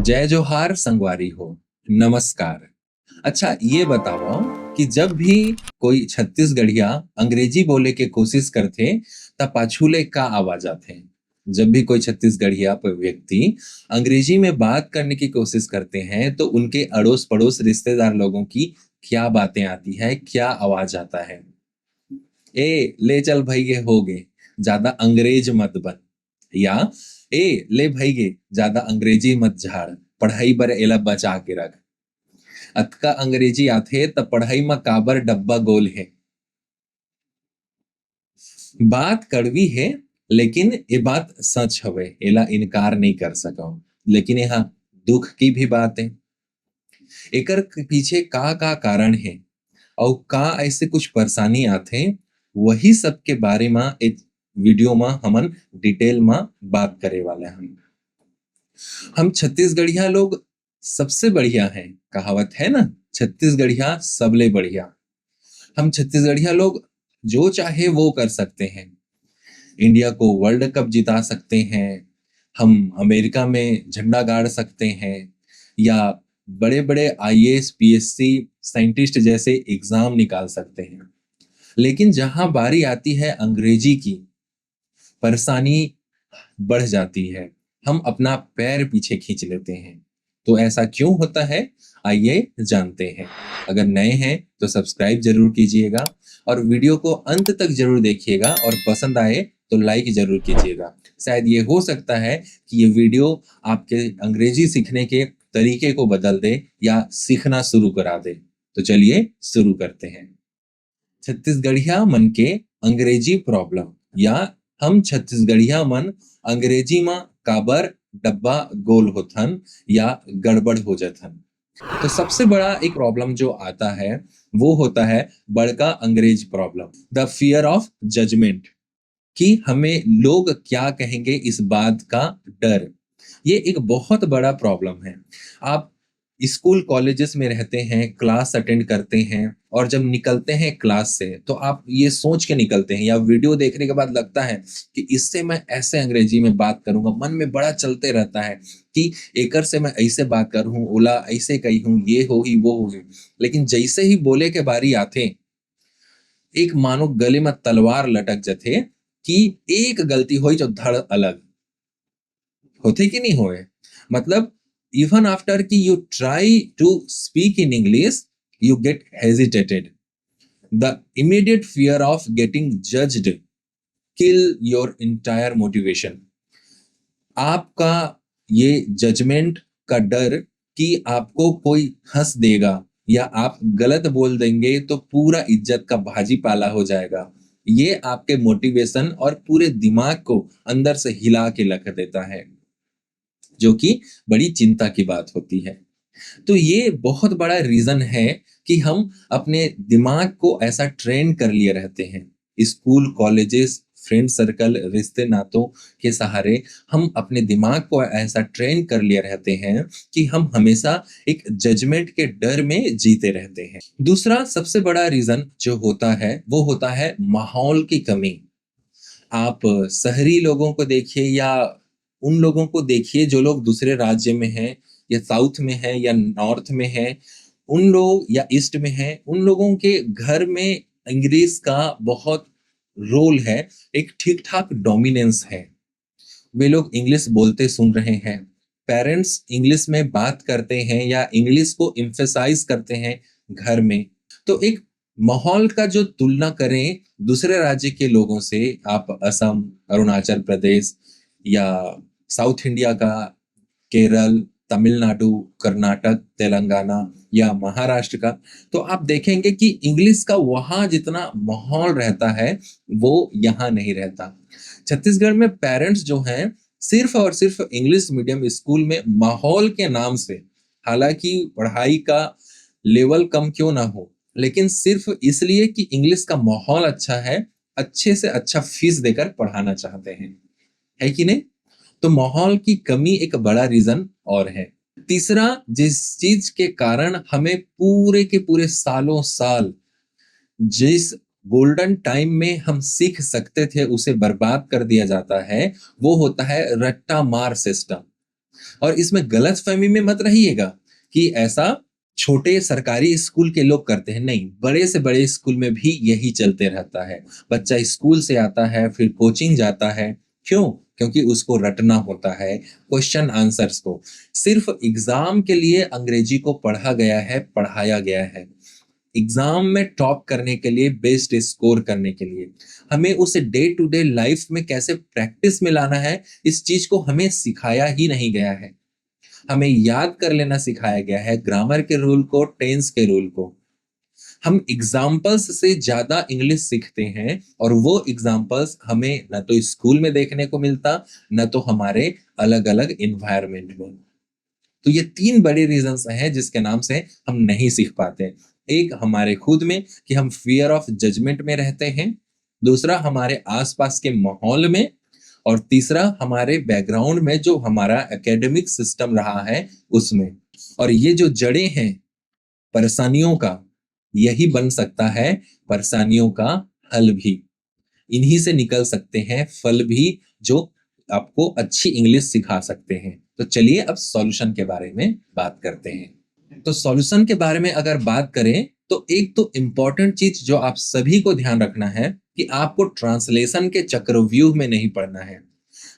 जय जोहार संगवारी हो। नमस्कार। अच्छा ये बताओ कि जब भी कोई छत्तीसगढ़िया अंग्रेजी बोले के कोशिश करथे त पाछू ले का आवाज आथे। जब भी कोई छत्तीसगढ़िया व्यक्ति अंग्रेजी में बात करने की कोशिश करते हैं तो उनके अड़ोस पड़ोस रिश्तेदार लोगों की क्या बातें आती है, क्या आवाज आता है। ए ले चल भैगे होगे, ज्यादा अंग्रेज मत बन। या ए ले भैगे, ज्यादा अंग्रेजी मत झाड़, पढ़ाई बर एला बचा के रख। अतका अंग्रेजी आथे त पढ़ाई म काबर डब्बा गोल है। बात कड़वी है, लेकिन ये बात सच हवे, एला इनकार नहीं कर सकौ। लेकिन यहाँ दुख की भी बात है। एकर पीछे का कारण है और का ऐसे कुछ परेशानी आथे, वही सब के बारे में एक वीडियो में हमन डिटेल में बात करे वाला हम। हम छत्तीसगढ़िया लोग सबसे बढ़िया हैं, कहावत है ना, छत्तीसगढ़िया सबले बढ़िया। हम छत्तीसगढ़िया लोग जो चाहे वो कर सकते हैं। इंडिया को वर्ल्ड कप जिता सकते हैं, हम अमेरिका में झंडा गाड़ सकते हैं, या बड़े बड़े आईएएस पीएससी साइंटिस्ट जैसे एग्जाम निकाल सकते हैं। लेकिन जहां बारी आती है अंग्रेजी की, परेशानी बढ़ जाती है। हम अपना पैर पीछे खींच लेते हैं। तो ऐसा क्यों होता है, आइए जानते हैं। अगर नए हैं तो सब्सक्राइब जरूर कीजिएगा और वीडियो को अंत तक जरूर देखिएगा, और पसंद आए तो लाइक जरूर कीजिएगा। शायद ये हो सकता है कि ये वीडियो आपके अंग्रेजी सीखने के तरीके को बदल दे या सीखना शुरू करा दे। तो चलिए शुरू करते हैं। छत्तीसगढ़िया मन के अंग्रेजी प्रॉब्लम, या हम छत्तीसगढ़िया मन अंग्रेजी में काबर डब्बा गोल होथन या गड़बड़ हो जाथन। तो सबसे बड़ा एक प्रॉब्लम जो आता है वो होता है बड़का अंग्रेज problem, the fear of judgement, कि हमें लोग क्या कहेंगे इस बात का डर। ये एक बहुत बड़ा प्रॉब्लम है। आप स्कूल कॉलेजेस में रहते हैं, क्लास अटेंड करते हैं, और जब निकलते हैं क्लास से तो आप ये सोच के निकलते हैं, या वीडियो देखने के बाद लगता है कि इससे मैं ऐसे अंग्रेजी में बात करूंगा। मन में बड़ा चलते रहता है कि एकर से मैं ऐसे बात करूं, ओला ऐसे कही हूं, ये होगी वो होगी। लेकिन जैसे ही बोले के बारी आते, एक मानो गले में तलवार लटक जाते कि एक गलती हुई जो धड़ अलग होते कि नहीं होए। मतलब even after कि you try to speak in English, you get hesitated. The immediate fear of getting judged kill your entire motivation. आपका ये जजमेंट का डर कि आपको कोई हंस देगा या आप गलत बोल देंगे तो पूरा इज्जत का भाजी पाला हो जाएगा, ये आपके मोटिवेशन और पूरे दिमाग को अंदर से हिला के रख देता है, जो कि बड़ी चिंता की बात होती है। तो ये बहुत बड़ा रीजन है कि हम अपने दिमाग को ऐसा ट्रेन कर लिए रहते हैं। स्कूल कॉलेजेस फ्रेंड सर्कल रिश्ते नातों के सहारे हम अपने दिमाग को ऐसा ट्रेन कर लिए रहते हैं कि हम हमेशा एक जजमेंट के डर में जीते रहते हैं। दूसरा सबसे बड़ा रीजन जो होता है वो होता है माहौल की कमी। आप शहरी लोगों को देखिए या उन लोगों को देखिए जो लोग दूसरे राज्य में हैं, या साउथ में है या नॉर्थ में है, उन लोग या ईस्ट में है, उन लोगों के घर में इंग्लिश का बहुत रोल है, एक ठीक ठाक डोमिनेंस है। वे लोग इंग्लिश बोलते सुन रहे हैं, पेरेंट्स इंग्लिश में बात करते हैं या इंग्लिश को इम्फेसाइज करते हैं घर में। तो एक माहौल का जो तुलना करें दूसरे राज्य के लोगों से, आप असम, अरुणाचल प्रदेश, या साउथ इंडिया का केरल, तमिलनाडु, कर्नाटक, तेलंगाना या महाराष्ट्र का, तो आप देखेंगे कि इंग्लिश का वहां जितना माहौल रहता है वो यहाँ नहीं रहता। छत्तीसगढ़ में पेरेंट्स जो हैं सिर्फ और सिर्फ इंग्लिश मीडियम स्कूल में माहौल के नाम से, हालांकि पढ़ाई का लेवल कम क्यों ना हो, लेकिन सिर्फ इसलिए कि इंग्लिश का माहौल अच्छा है, अच्छे से अच्छा फीस देकर पढ़ाना चाहते हैं, है कि नहीं। तो माहौल की कमी एक बड़ा रीजन और है। तीसरा, जिस चीज के कारण हमें पूरे के पूरे सालों साल जिस गोल्डन टाइम में हम सीख सकते थे उसे बर्बाद कर दिया जाता है, वो होता है रट्टा मार सिस्टम। और इसमें गलतफहमी में मत रहिएगा कि ऐसा छोटे सरकारी स्कूल के लोग करते हैं, नहीं, बड़े से बड़े स्कूल में भी यही चलते रहता है। बच्चा स्कूल से आता है, फिर कोचिंग जाता है, क्यों? क्योंकि उसको रटना होता है क्वेश्चन आंसर्स को। सिर्फ एग्जाम के लिए अंग्रेजी को पढ़ा गया है, पढ़ाया गया है। एग्जाम में टॉप करने के लिए, बेस्ट स्कोर करने के लिए, हमें उसे डे टू डे लाइफ में कैसे प्रैक्टिस में लाना है, इस चीज को हमें सिखाया ही नहीं गया है। हमें याद कर लेना सिखाया गया है, ग्रामर के रूल को, टेंस के रूल को। हम एग्जाम्पल्स से ज्यादा इंग्लिश सीखते हैं, और वो एग्जाम्पल्स हमें न तो स्कूल में देखने को मिलता, न तो हमारे अलग अलग इन्वायरमेंट में। तो ये तीन बड़े रीजंस हैं जिसके नाम से हम नहीं सीख पाते। एक हमारे खुद में कि हम फियर ऑफ जजमेंट में रहते हैं, दूसरा हमारे आसपास के माहौल में, और तीसरा हमारे बैकग्राउंड में जो हमारा एकेडमिक सिस्टम रहा है उसमें। और ये जो जड़ें हैं परेशानियों का, यही बन सकता है परेशानियों का हल भी। इन्हीं से निकल सकते हैं फल भी, जो आपको अच्छी इंग्लिश सिखा सकते हैं। तो चलिए अब सॉल्यूशन के बारे में बात करते हैं। तो सॉल्यूशन के बारे में अगर बात करें तो एक तो इंपॉर्टेंट चीज जो आप सभी को ध्यान रखना है कि आपको ट्रांसलेशन के चक्रव्यूह में नहीं पड़ना है।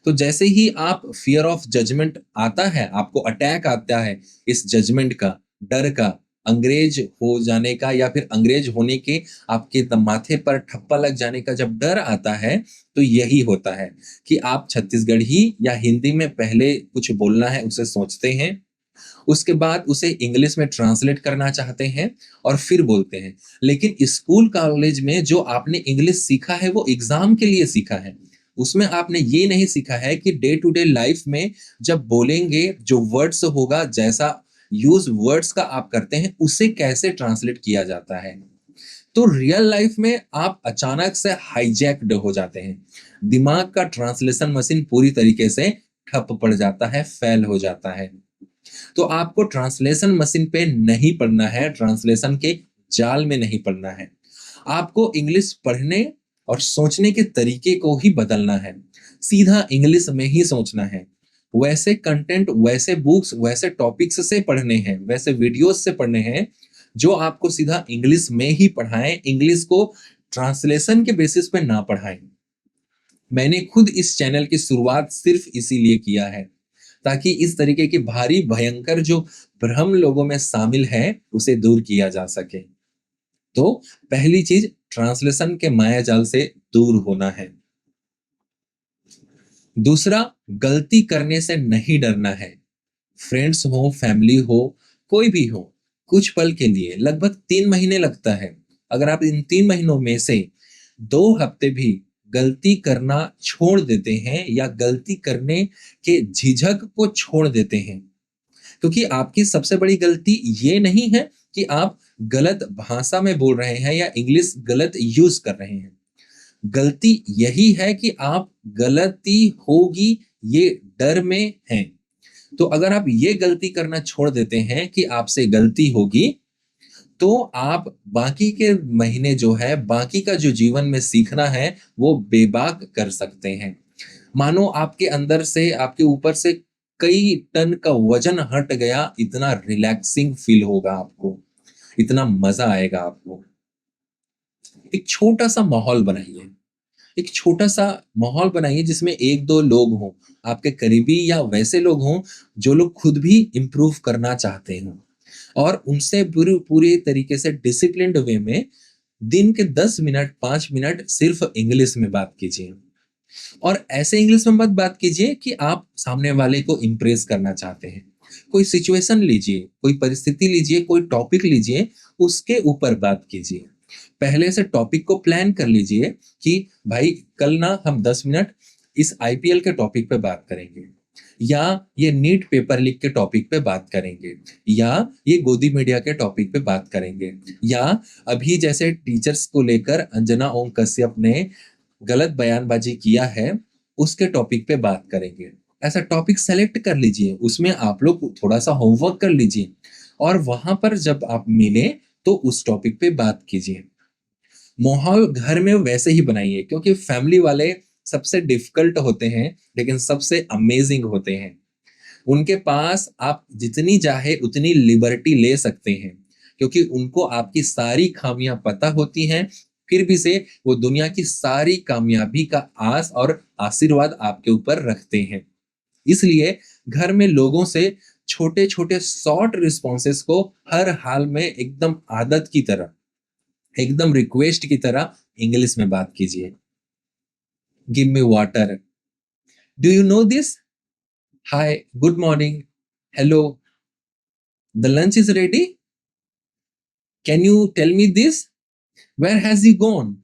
तो जैसे ही आप फियर ऑफ जजमेंट आता है, आपको अटैक आता है इस जजमेंट का, डर का, अंग्रेज हो जाने का, या फिर अंग्रेज होने के आपके माथे पर ठप्पा लग जाने का जब डर आता है, तो यही होता है कि आप छत्तीसगढ़ी या हिंदी में पहले कुछ बोलना है उसे सोचते हैं, उसके बाद उसे इंग्लिश में ट्रांसलेट करना चाहते हैं और फिर बोलते हैं। लेकिन स्कूल कॉलेज में जो आपने इंग्लिश सीखा है वो एग्जाम के लिए सीखा है। उसमें आपने ये नहीं सीखा है कि डे टू डे लाइफ में जब बोलेंगे, जो वर्ड्स होगा, जैसा यूज वर्ड्स का आप करते हैं, उसे कैसे ट्रांसलेट किया जाता है। तो रियल लाइफ में आप अचानक से हाईजैक्ड हो जाते हैं, दिमाग का ट्रांसलेशन मशीन पूरी तरीके से ठप पड़ जाता है, फेल हो जाता है। तो आपको ट्रांसलेशन मशीन पे नहीं पढ़ना है, ट्रांसलेशन के जाल में नहीं पढ़ना है। आपको इंग्लिश पढ़ने और सोचने के तरीके को ही बदलना है। सीधा इंग्लिश में ही सोचना है। वैसे कंटेंट, वैसे बुक्स, वैसे टॉपिक्स से पढ़ने हैं, वैसे वीडियोस से पढ़ने हैं जो आपको सीधा इंग्लिश में ही पढ़ाएं, इंग्लिश को ट्रांसलेशन के बेसिस पे ना पढ़ाएं। मैंने खुद इस चैनल की शुरुआत सिर्फ इसीलिए किया है, ताकि इस तरीके की भारी भयंकर जो भ्रम लोगों में शामिल है उसे दूर किया जा सके। तो पहली चीज, ट्रांसलेशन के माया जाल से दूर होना है। दूसरा, गलती करने से नहीं डरना है। फ्रेंड्स हो, फैमिली हो, कोई भी हो, कुछ पल के लिए लगभग 3 महीने लगता है। अगर आप इन 3 महीनों में से 2 हफ्ते भी गलती करना छोड़ देते हैं, या गलती करने के झिझक को छोड़ देते हैं, क्योंकि आपकी सबसे बड़ी गलती ये नहीं है कि आप गलत भाषा में बोल रहे हैं या इंग्लिश गलत यूज कर रहे हैं। गलती यही है कि आप गलती होगी ये डर में हैं। तो अगर आप ये गलती करना छोड़ देते हैं कि आपसे गलती होगी, तो आप बाकी के महीने जो है, बाकी का जो जीवन में सीखना है, वो बेबाक कर सकते हैं। मानो आपके अंदर से, आपके ऊपर से कई टन का वजन हट गया, इतना रिलैक्सिंग फील होगा आपको, इतना मजा आएगा आपको। एक छोटा सा माहौल बनाइए, एक छोटा सा माहौल बनाइए जिसमें एक दो लोग हों, आपके करीबी, या वैसे लोग हों जो लोग खुद भी इम्प्रूव करना चाहते हों, और उनसे पूरी पूरी तरीके से डिसिप्लिन्ड वे में दिन के 10 मिनट, 5 मिनट सिर्फ इंग्लिश में बात कीजिए। और ऐसे इंग्लिश में मत बात कीजिए कि आप सामने वाले को इम्प्रेस करना चाहते हैं। कोई सिचुएशन लीजिए, कोई परिस्थिति लीजिए, कोई टॉपिक लीजिए, उसके ऊपर बात कीजिए। पहले से टॉपिक को प्लान कर लीजिए कि भाई कल ना हम 10 मिनट इस आईपीएल के टॉपिक पे बात करेंगे, या ये नीट पेपर लीक के टॉपिक पे बात करेंगे, या ये गोदी मीडिया के टॉपिक पे बात करेंगे, या अभी जैसे टीचर्स को लेकर अंजना ओम कश्यप ने गलत बयानबाजी किया है, उसके टॉपिक पे बात करेंगे। ऐसा टॉपिक सेलेक्ट कर लीजिए, उसमें आप लोग थोड़ा सा होमवर्क कर लीजिए, और वहां पर जब आप मिले तो उस टॉपिक पे बात कीजिए। माहौल घर में वैसे ही बनाइए, क्योंकि फैमिली वाले सबसे डिफिकल्ट होते हैं लेकिन सबसे अमेजिंग होते हैं। उनके पास आप जितनी चाहे उतनी लिबर्टी ले सकते हैं, क्योंकि उनको आपकी सारी खामियां पता होती हैं, फिर भी से वो दुनिया की सारी कामयाबी का आस और आशीर्वाद आपके ऊपर रखते हैं। इसलिए घर में लोगों से छोटे-छोटे शॉर्ट रिस्पॉन्सेस को हर हाल में एकदम आदत की तरह, एकदम रिक्वेस्ट की तरह इंग्लिश में बात कीजिए। Give me water, do you know this, hi, good morning, hello, the lunch is ready, can you tell me this, where has he gone,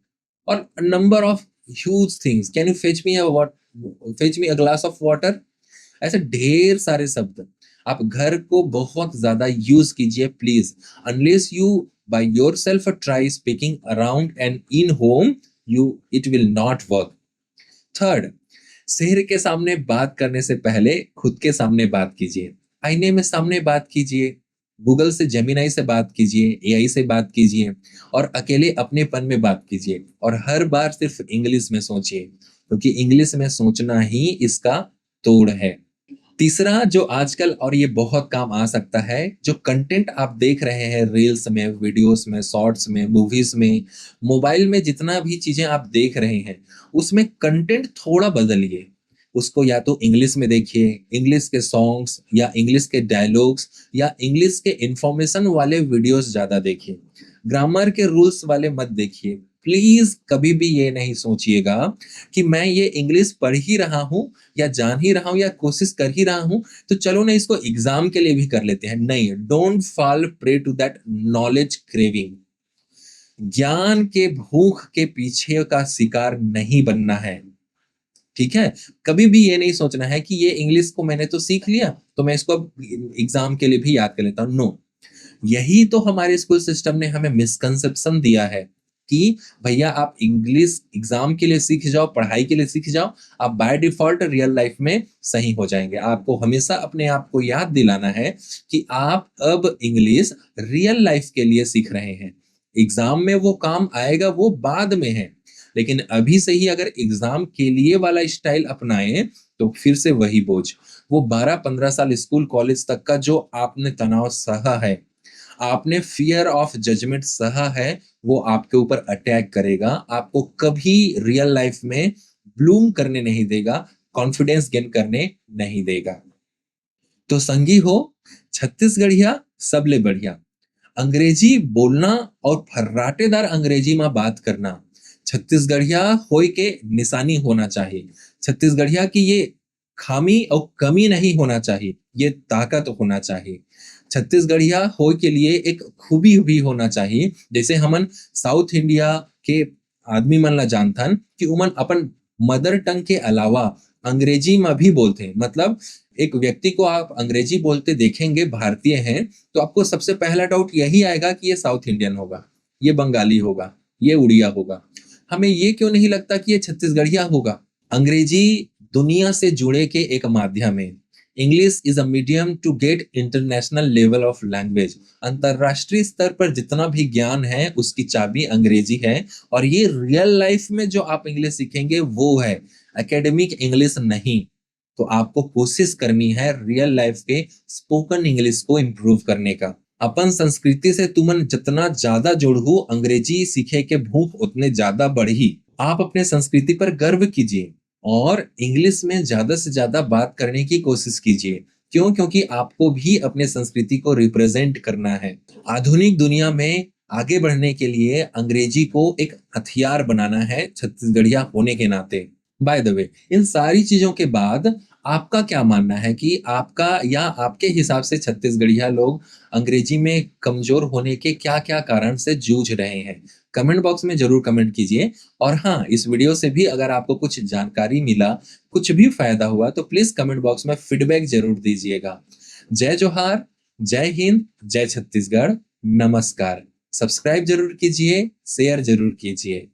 और number of huge things, can you fetch me a glass of water. ऐसे ढेर सारे शब्द आप घर को बहुत ज्यादा यूज कीजिए please. Unless you by yourself try speaking around and in home, you it will not work. Third, शहर के सामने बात करने से पहले खुद के सामने बात कीजिए। आईने में सामने बात कीजिए, गूगल से, जेमिनाई से बात कीजिए, एआई से बात कीजिए, और अकेले अपनेपन में बात कीजिए, और हर बार सिर्फ इंग्लिश में सोचिए, क्योंकि इंग्लिश में सोचना ही इसका तोड़ है। तीसरा जो आजकल और ये बहुत काम आ सकता है, जो कंटेंट आप देख रहे हैं रील्स में, वीडियोस में, शॉर्ट्स में, मूवीज में, मोबाइल में, जितना भी चीजें आप देख रहे हैं, उसमें कंटेंट थोड़ा बदलिए। उसको या तो इंग्लिश में देखिए, इंग्लिश के सॉन्ग्स या इंग्लिश के डायलॉग्स या इंग्लिश के इंफॉर्मेशन वाले वीडियोस ज्यादा देखिए। ग्रामर के रूल्स वाले मत देखिए। प्लीज कभी भी ये नहीं सोचिएगा कि मैं ये इंग्लिश पढ़ ही रहा हूँ या जान ही रहा हूँ या कोशिश कर ही रहा हूँ, तो चलो ना इसको एग्जाम के लिए भी कर लेते हैं। नहीं, don't fall prey to that knowledge craving. ज्ञान के भूख के पीछे का शिकार नहीं बनना है, ठीक है। कभी भी ये नहीं सोचना है कि ये इंग्लिश को मैंने तो सीख लिया, तो मैं इसको अब एग्जाम के लिए भी याद कर लेता हूँ। नो, यही तो हमारे स्कूल सिस्टम ने हमें मिसकंसेप्शन दिया है कि भैया आप इंग्लिश एग्जाम के लिए सीख जाओ, पढ़ाई के लिए सीख जाओ, आप बाय डिफॉल्ट रियल लाइफ में सही हो जाएंगे। आपको हमेशा अपने आप को याद दिलाना है कि आप अब इंग्लिश रियल लाइफ के लिए सीख रहे हैं। एग्जाम में वो काम आएगा, वो बाद में है, लेकिन अभी से ही अगर एग्जाम के लिए वाला स्टाइल अपनाएं तो फिर से वही बोझ, वो 12-15 साल स्कूल कॉलेज तक का जो आपने तनाव सहा है, आपने फियर ऑफ जजमेंट सहा है, वो आपके ऊपर अटैक करेगा, आपको कभी रियल लाइफ में ब्लूम करने नहीं देगा, कॉन्फिडेंस गेन करने नहीं देगा। तो संगी हो, छत्तीसगढ़िया सबले बढ़िया, अंग्रेजी बोलना और फर्राटेदार अंग्रेजी में बात करना छत्तीसगढ़िया होय के निशानी होना चाहिए। छत्तीसगढ़िया की ये खामी और कमी नहीं होना चाहिए, ये ताकत होना चाहिए। छत्तीसगढ़िया होय के लिए एक खूबी भी होना चाहिए। जैसे हमन साउथ इंडिया के आदमी मन ला जानथन कि उमन अपन मदर टंग के अलावा अंग्रेजी में भी बोलते हैं। मतलब एक व्यक्ति को आप अंग्रेजी बोलते देखेंगे, भारतीय हैं, तो आपको सबसे पहला डाउट यही आएगा कि ये साउथ इंडियन होगा, ये बंगाली होगा, ये उड़िया होगा। हमें ये क्यों नहीं लगता कि ये छत्तीसगढ़िया होगा? अंग्रेजी दुनिया से जुड़े के एक माध्यम है। English is a medium to get international level of language. अंतरराष्ट्रीय स्तर पर जितना भी ज्ञान है उसकी चाबी अंग्रेजी है, और ये रियल लाइफ में जो आप इंग्लिश सीखेंगे वो है, एकेडमिक इंग्लिश नहीं। तो आपको कोशिश करनी है रियल लाइफ के स्पोकन इंग्लिश को इम्प्रूव करने का। अपन संस्कृति से तुमन जितना ज्यादा जुड़ू, अंग्रेजी सीखे के भूख उतने ज्यादा बढ़ी। आप अपने संस्कृति पर गर्व कीजिए और इंग्लिश में ज्यादा से ज्यादा बात करने की कोशिश कीजिए। क्यों? क्योंकि आपको भी अपने संस्कृति को रिप्रेजेंट करना है। आधुनिक दुनिया में आगे बढ़ने के लिए अंग्रेजी को एक हथियार बनाना है, छत्तीसगढ़िया होने के नाते। बाय द वे, इन सारी चीजों के बाद आपका क्या मानना है कि आपका या आपके हिसाब से छत्तीसगढ़िया लोग अंग्रेजी में कमजोर होने के क्या क्या कारण से जूझ रहे हैं? कमेंट बॉक्स में जरूर कमेंट कीजिए। और हाँ, इस वीडियो से भी अगर आपको कुछ जानकारी मिला, कुछ भी फायदा हुआ, तो प्लीज कमेंट बॉक्स में फीडबैक जरूर दीजिएगा। जय जोहार, जय हिंद, जय छत्तीसगढ़, नमस्कार। सब्सक्राइब जरूर कीजिए, शेयर जरूर कीजिए।